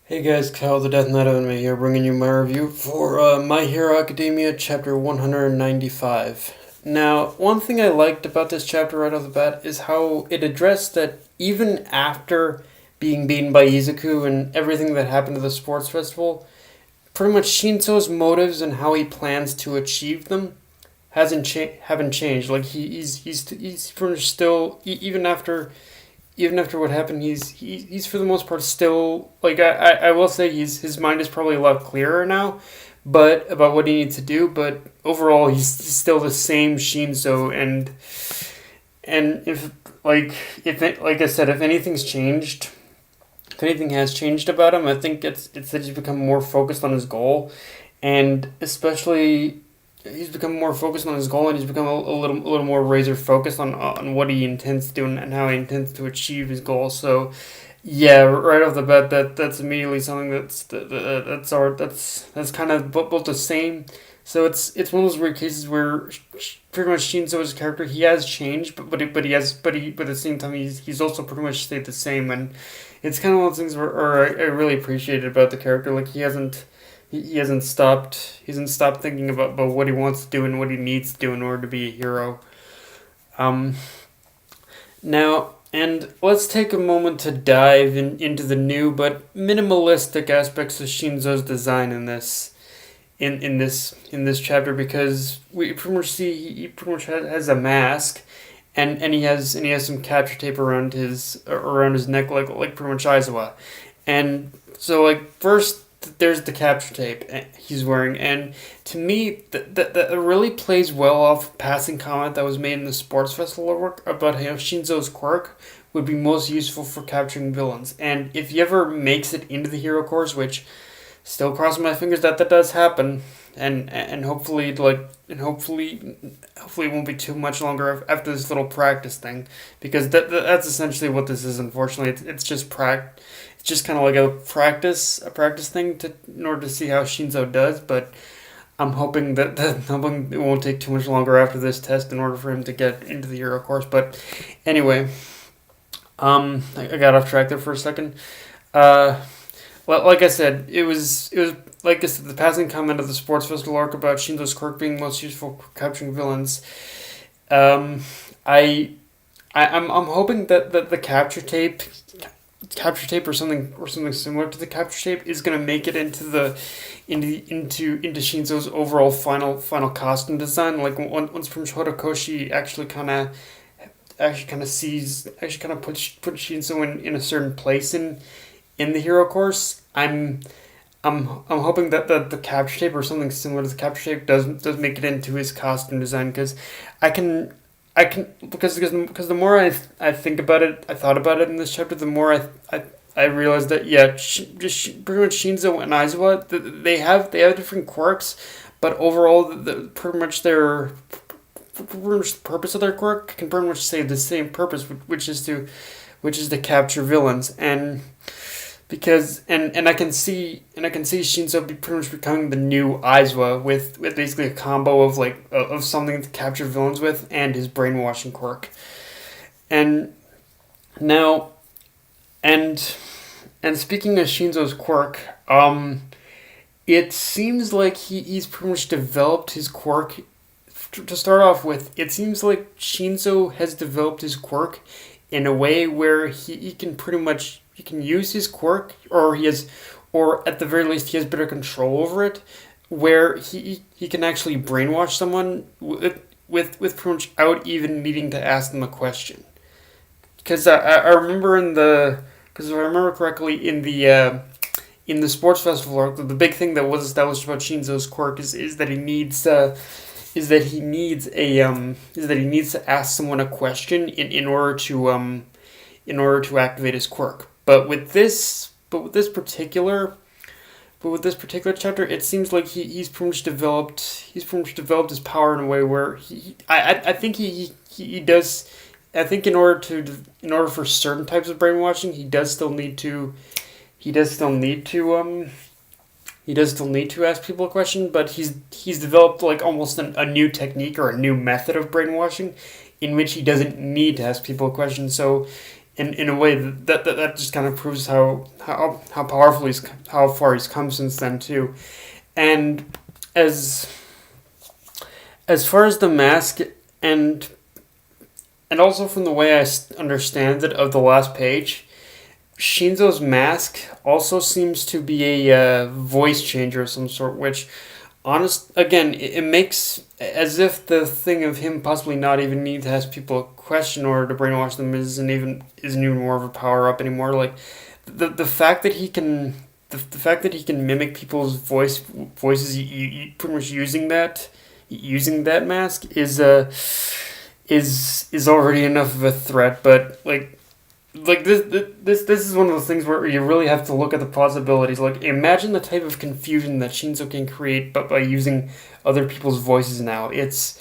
Hey guys, Kyle the Death Knight of Anime here, bringing you my review for My Hero Academia chapter 195. Now, one thing I liked about this chapter right off the bat is how it addressed that even after being beaten by Izuku and everything that happened to the sports festival, pretty much Shinso's motives and how he plans to achieve them haven't changed. Like he's pretty much still even after what happened, he's for the most part still like I will say his mind is probably a lot clearer now, but about what he needs to do. But overall, he's still the same Shinso, and like I said, if anything's changed, if anything has changed about him, I think it's that he's become more focused on his goal, and especially he's become more focused on his goal, and he's become a little more razor focused on what he intends to do and how he intends to achieve his goal. So, yeah, right off the bat, that's immediately something that's kind of both the same. So it's one of those weird cases where pretty much Shinzo as a character, he has changed, but at the same time he's also pretty much stayed the same, and it's kind of one of those things where I really appreciated about the character. Like he hasn't stopped thinking about what he wants to do and what he needs to do in order to be a hero. Um, Now, and let's take a moment to dive into the new but minimalistic aspects of Shinzo's design in this chapter, because we pretty much see he pretty much has a mask, and he has some capture tape around his neck, like pretty much Aizawa. And so, like, first there's the capture tape he's wearing, and to me that really plays well off a passing comment that was made in the sports festival work about how Shinzo's quirk would be most useful for capturing villains. And if he ever makes it into the hero course, which still crossing my fingers that does happen, and hopefully it won't be too much longer after this little practice thing, because that's essentially what this is. Unfortunately, it's just it's just kind of like a practice thing in order to see how Shinzo does. But I'm hoping that it won't take too much longer after this test in order for him to get into the hero course. But anyway, I got off track there for a second. Uh, well, like I said, it was like I said, the passing comment of the sports festival arc about Shinzo's quirk being most useful for capturing villains. Um, I, I'm hoping that the capture tape or something similar to the capture tape is gonna make it into Shinzo's overall final costume design. Like once from Horikoshi actually kind of put Shinzo in a certain place in the hero course. I'm hoping that the capture tape or something similar to the capture tape does make it into his costume design, because I can because the more I think about it, I thought about it in this chapter, the more I realized that, yeah, pretty much Shinzo and Aizawa, they have different quirks, but overall pretty much the purpose of their quirk can pretty much say the same purpose, which is to capture villains. And because I can see Shinzo pretty much becoming the new Aizawa with basically a combo of of something to capture villains with and his brainwashing quirk. And now and and speaking of Shinzo's quirk, it seems like he's pretty much developed his quirk. To start off with, it seems like Shinzo has developed his quirk in a way where he can pretty much he can use his quirk, or at the very least he has better control over it, where he can actually brainwash someone with pretty much out even needing to ask them a question. Because I remember because if I remember correctly, in the sports festival arc, the big thing that was established about Shinzo's quirk is that he needs to ask someone a question in order to activate his quirk. But with this particular chapter, it seems like he's pretty much developed his power in a way where I think he does. I think in order for certain types of brainwashing, he does still need to ask people a question, but he's developed like almost a new technique or a new method of brainwashing in which he doesn't need to ask people a question. So in a way that just kind of proves how powerful how far he's come since then too. And as as far as the mask and and also from the way I understand it of the last page, Shinzo's mask also seems to be a voice changer of some sort, which honest again it makes as if the thing of him possibly not even need to ask people a question or to brainwash them isn't even more of a power up anymore. Like the fact that he can the fact that he can mimic people's voices pretty much using that mask is already enough of a threat. But like this is one of those things where you really have to look at the possibilities. Like imagine the type of confusion that Shinzo can create, but by using other people's voices now. It's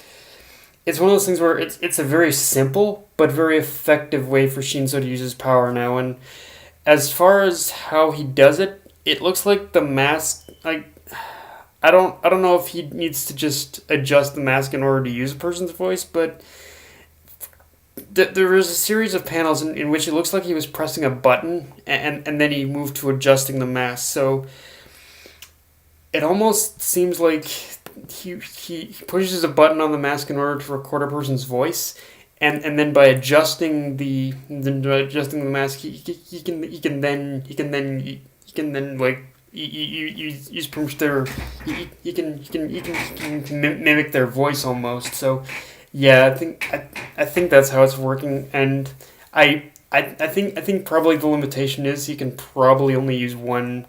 one of those things where it's a very simple but very effective way for Shinzo to use his power now. And as far as how he does it, it looks like the mask like I don't know if he needs to just adjust the mask in order to use a person's voice, but there was a series of panels in which it looks like he was pressing a button and then he moved to adjusting the mask. So it almost seems like he pushes a button on the mask in order to record a person's voice, and then by adjusting the mask, he can then like use pretty much their he can mimic their voice almost. So yeah, I think that's how it's working, and I think probably the limitation is he can probably only use one.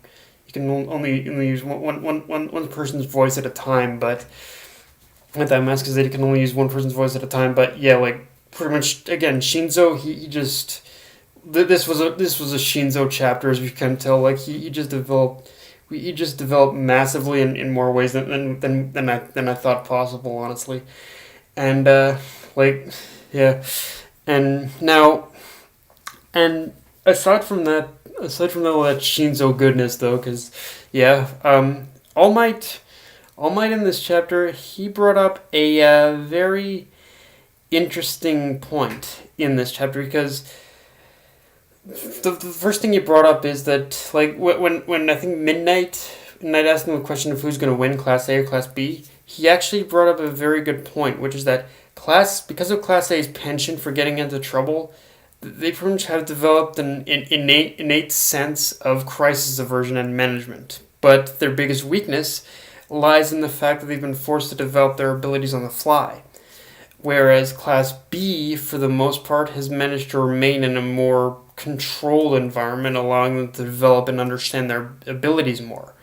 You can only use one person's voice at a time, but with that mask is that he can only use one person's voice at a time. But yeah, like pretty much again, Shinzo he just this was a Shinzo chapter, as we can tell. Like he just developed massively in more ways than I thought possible, honestly. And like yeah, and now and aside from all that Shinzo goodness though, because yeah, All Might in this chapter he brought up a very interesting point in this chapter, because the first thing he brought up is that like when I think Midnight asked him a question of who's going to win, Class A or Class B, he actually brought up a very good point, which is that because of Class A's penchant for getting into trouble, they pretty much have developed an innate sense of crisis aversion and management. But their biggest weakness lies in the fact that they've been forced to develop their abilities on the fly. Whereas Class B, for the most part, has managed to remain in a more controlled environment, allowing them to develop and understand their abilities more.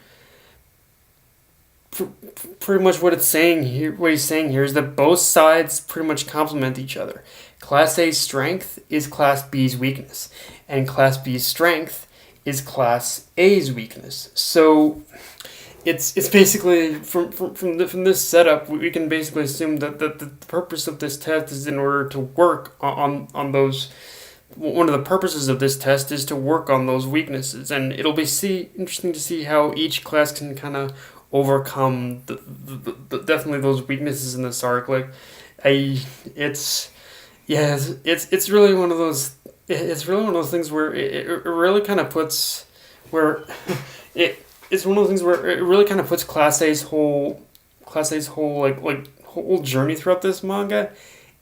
Pretty much what he's saying here is that both sides pretty much complement each other. Class A's strength is Class B's weakness, and Class B's strength is Class A's weakness. So it's basically from this setup, we can basically assume that the purpose of this test is in order to work on those. One of the purposes of this test is to work on those weaknesses, and it'll be interesting to see how each class can kind of overcome the definitely those weaknesses in this arc. Like, it's really one of those. It's really one of those things where it really kind of puts where it's one of those things where it really kind of puts Class A's whole whole journey throughout this manga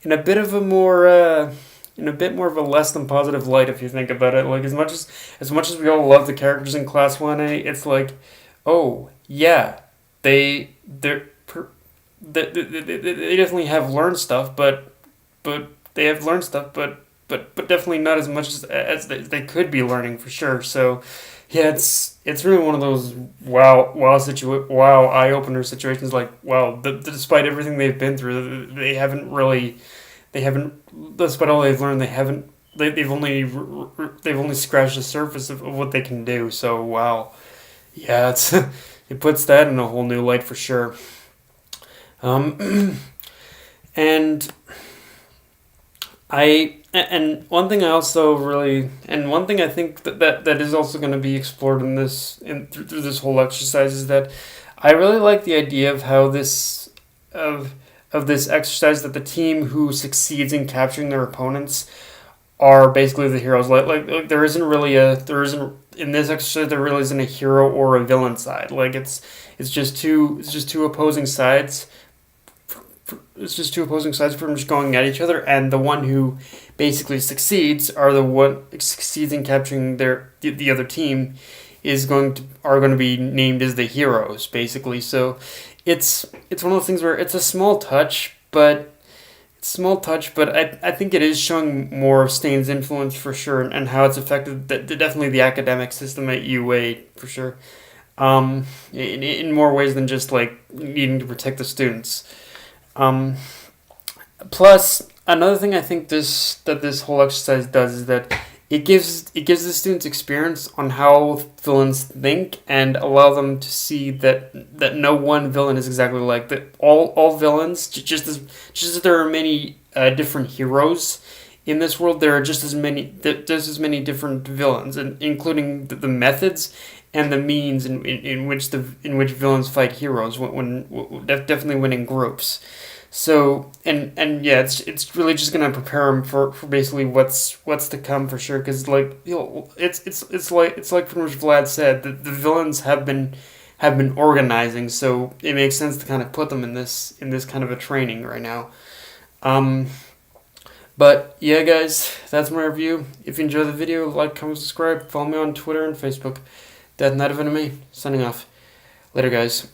in a bit more of a less than positive light, if you think about it. Like as much as we all love the characters in Class 1A, it's like, oh yeah, they definitely have learned stuff, but they have learned stuff, but definitely not as much as they could be learning for sure. So yeah, it's really one of those wow eye opener situations. Like wow, despite everything they've been through, they haven't despite all they've learned, they've only scratched the surface of what they can do. So wow, yeah, it puts that in a whole new light for sure. And one thing I think that is also going to be explored through this whole exercise is that I really like the idea of how this exercise, that the team who succeeds in capturing their opponents are basically the heroes. Like there isn't in this exercise there really isn't a hero or a villain side. Like it's just two opposing sides. It's just two opposing sides from just going at each other, and the one who basically succeeds in capturing the other team are going to be named as the heroes basically. So it's one of those things where it's a small touch, but I think it is showing more of Stain's influence for sure, and how it's affected definitely the academic system at UA for sure. In more ways than just like needing to protect the students. Um, Plus, another thing I think this whole exercise does is that it gives the students experience on how villains think, and allow them to see that no one villain is exactly like that. All villains, just as there are many different heroes in this world, there are just as many different villains, and including the methods and the means in which villains fight heroes definitely when in groups. So and yeah, it's really just gonna prepare him for basically what's to come for sure. Because like it's like pretty much Vlad said, the villains have been organizing, so it makes sense to kind of put them in this kind of a training right now. Um, but yeah, guys, that's my review. If you enjoyed the video, like, comment, subscribe, follow me on Twitter and Facebook. That's Night of Enemy signing off. Later, guys.